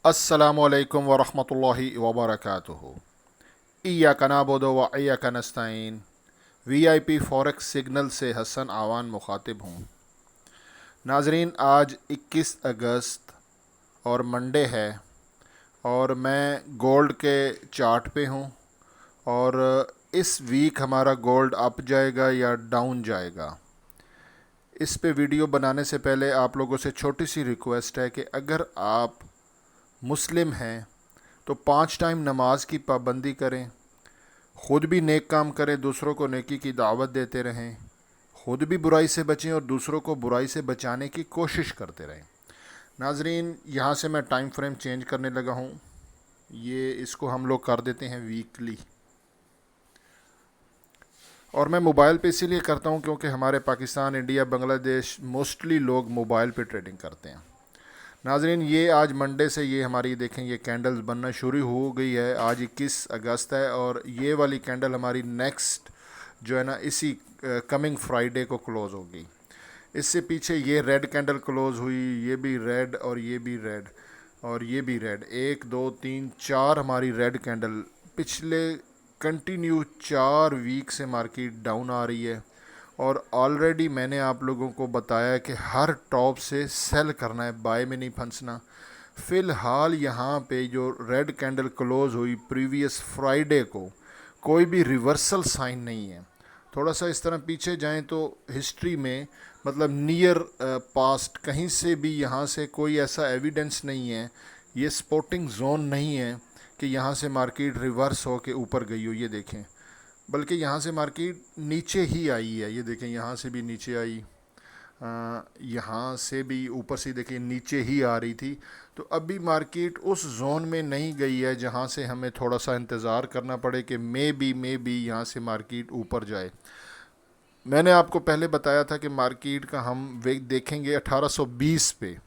अस्सलामु अलैकुम वरहमतुल्लाहि वबरकातुहू। इय्याका नअबुदु व इय्याका नस्तईन। वीआईपी फॉरेक्स सिग्नल से हसन आवान मुखातिब हूँ। नाजरीन, आज 21 अगस्त और मंडे है और मैं गोल्ड के चार्ट पे हूँ। और इस वीक हमारा गोल्ड अप जाएगा या डाउन जाएगा, इस पे वीडियो बनाने से पहले आप लोगों से छोटी सी रिक्वेस्ट है कि अगर आप मुस्लिम हैं तो 5 टाइम नमाज की पाबंदी करें, ख़ुद भी नेक काम करें, दूसरों को नेकी की दावत देते रहें, ख़ुद भी बुराई से बचें और दूसरों को बुराई से बचाने की कोशिश करते रहें। नाजरीन, यहाँ से मैं टाइम फ्रेम चेंज करने लगा हूँ। ये इसको हम लोग कर देते हैं वीकली, और मैं मोबाइल पे इसीलिए करता हूँ क्योंकि हमारे पाकिस्तान, इंडिया, बांग्लादेश मोस्टली लोग मोबाइल पे ट्रेडिंग करते हैं। नाजरीन, ये आज मंडे से ये हमारी देखें, ये कैंडल्स बनना शुरू हो गई है। आज 21 अगस्त है और ये वाली कैंडल हमारी नेक्स्ट जो है ना, इसी कमिंग फ्राइडे को क्लोज़ होगी। इससे पीछे ये रेड कैंडल क्लोज़ हुई, ये भी रेड और ये भी रेड और ये भी रेड। 1 2 3 4 हमारी रेड कैंडल। पिछले कंटिन्यू 4 वीक से मार्केट डाउन आ रही है और ऑलरेडी मैंने आप लोगों को बताया कि हर टॉप से सेल करना है, बाय में नहीं फंसना। फ़िलहाल यहाँ पे जो रेड कैंडल क्लोज़ हुई प्रीवियस फ्राइडे को, कोई भी रिवर्सल साइन नहीं है। थोड़ा सा इस तरह पीछे जाएं तो हिस्ट्री में, मतलब नियर पास्ट, कहीं से भी यहाँ से कोई ऐसा एविडेंस नहीं है, ये स्पोर्टिंग जोन नहीं है कि यहाँ से मार्केट रिवर्स हो के ऊपर गई हो। ये देखें, बल्कि यहाँ से मार्केट नीचे ही आई है। ये देखें, यहाँ से भी नीचे आई, यहाँ से भी ऊपर से देखिए नीचे ही आ रही थी। तो अभी मार्केट उस जोन में नहीं गई है जहाँ से हमें थोड़ा सा इंतज़ार करना पड़े कि मे बी यहाँ से मार्केट ऊपर जाए। मैंने आपको पहले बताया था कि मार्केट का हम वेग देखेंगे 1820 पे,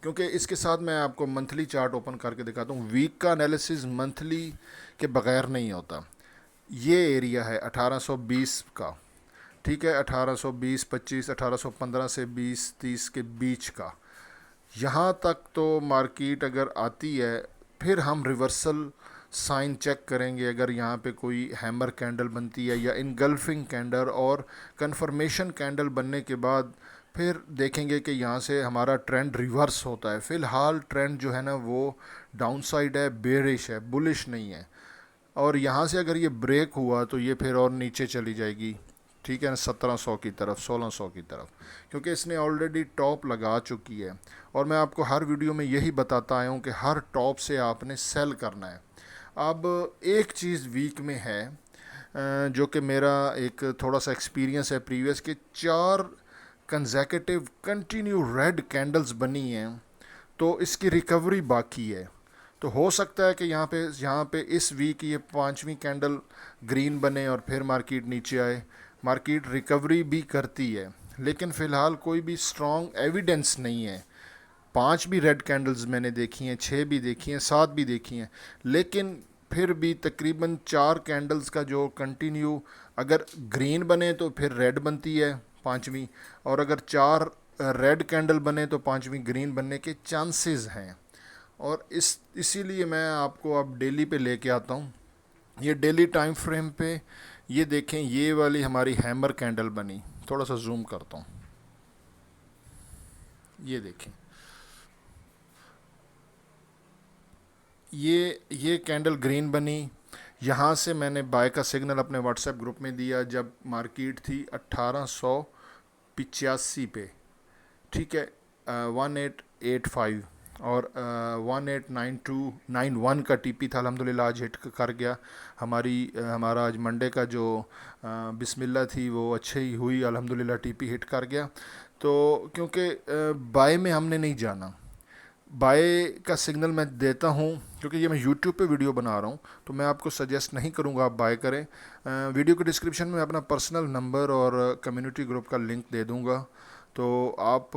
क्योंकि इसके साथ मैं आपको मंथली चार्ट ओपन करके दिखाता हूँ। वीक का एनालिसिस मंथली के बगैर नहीं होता। ये एरिया है 1820 का, ठीक है, 1820 25 1815 से 20 30 के बीच का। यहाँ तक तो मार्केट अगर आती है, फिर हम रिवर्सल साइन चेक करेंगे। अगर यहाँ पे कोई हैमर कैंडल बनती है या इनगल्फिंग कैंडल और कंफर्मेशन कैंडल बनने के बाद फिर देखेंगे कि यहाँ से हमारा ट्रेंड रिवर्स होता है। फ़िलहाल ट्रेंड जो है ना, वो डाउन साइड है, बेरिश है, बुलिश नहीं है। और यहाँ से अगर ये ब्रेक हुआ तो ये फिर और नीचे चली जाएगी, ठीक है ना, 1700 की तरफ, 1600 की तरफ, क्योंकि इसने ऑलरेडी टॉप लगा चुकी है। और मैं आपको हर वीडियो में यही बताता आया हूँ कि हर टॉप से आपने सेल करना है। अब एक चीज़ वीक में है, जो कि मेरा एक थोड़ा सा एक्सपीरियंस है प्रीवियस के, 4 कंसेक्यूटिव कंटिन्यू रेड कैंडल्स बनी हैं, तो इसकी रिकवरी बाकी है। तो हो सकता है कि यहाँ पे इस वीक ये 5वीं कैंडल ग्रीन बने और फिर मार्केट नीचे आए। मार्केट रिकवरी भी करती है, लेकिन फ़िलहाल कोई भी स्ट्रॉन्ग एविडेंस नहीं है। 5 भी रेड कैंडल्स मैंने देखी हैं, 6 भी देखी हैं, 7 भी देखी हैं, लेकिन फिर भी तकरीबन 4 कैंडल्स का जो कंटिन्यू अगर ग्रीन बने तो फिर रेड बनती है 5वीं, और अगर 4 रेड कैंडल बने तो 5वीं ग्रीन बनने के चांसेस हैं। और इसीलिए मैं आपको अब डेली पे लेके आता हूँ। ये डेली टाइम फ्रेम पे ये देखें, ये वाली हमारी हैमर कैंडल बनी। थोड़ा सा जूम करता हूँ, ये देखें, ये कैंडल ग्रीन बनी। यहाँ से मैंने बाय का सिग्नल अपने व्हाट्सएप ग्रुप में दिया जब मार्केट थी 1885 पे, ठीक है, 1885 और 189291 का टीपी था। अल्हम्दुलिल्लाह आज हिट कर गया। हमारा आज मंडे का जो बिस्मिल्लाह थी वो अच्छी ही हुई, अल्हम्दुलिल्लाह टीपी हिट कर गया। तो क्योंकि बाय में हमने नहीं जाना, बाय का सिग्नल मैं देता हूँ क्योंकि ये मैं यूट्यूब पे वीडियो बना रहा हूँ, तो मैं आपको सजेस्ट नहीं करूँगा आप बाय करें। वीडियो के डिस्क्रिप्शन में अपना पर्सनल नंबर और कम्युनिटी ग्रुप का लिंक दे दूँगा, तो आप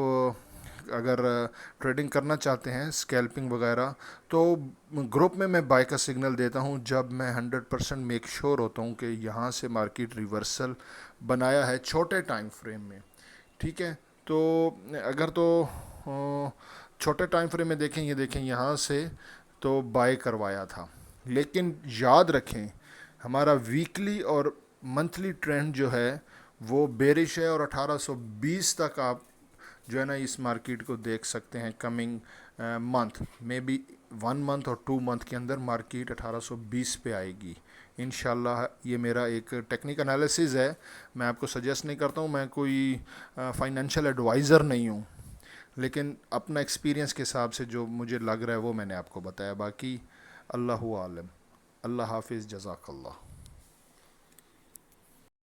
अगर ट्रेडिंग करना चाहते हैं, स्कैल्पिंग वगैरह, तो ग्रुप में मैं बाय का सिग्नल देता हूं जब मैं 100% मेक श्योर होता हूं कि यहां से मार्केट रिवर्सल बनाया है छोटे टाइम फ्रेम में, ठीक है। तो अगर तो چھوٹے ٹائم فریم میں دیکھیں، یہ دیکھیں یہاں سے تو بائی کروایا تھا، لیکن یاد رکھیں ہمارا ویکلی اور منتھلی ٹرینڈ جو ہے وہ بیرش ہے، اور 1820 تک آپ جو ہے نا اس مارکیٹ کو دیکھ سکتے ہیں. Coming month maybe 1 month اور 2 منتھ کے اندر مارکیٹ 1820 پہ آئے گی انشاءاللہ. یہ میرا ایک ٹیکنیک انالیسز ہے، میں آپ کو سجیسٹ نہیں کرتا ہوں، میں کوئی فائنینشیل ایڈوائزر نہیں ہوں، لیکن اپنا ایکسپیرینس کے حساب سے جو مجھے لگ رہا ہے وہ میں نے آپ کو بتایا. باقی اللہ عالم. اللہ حافظ، جزاک اللہ.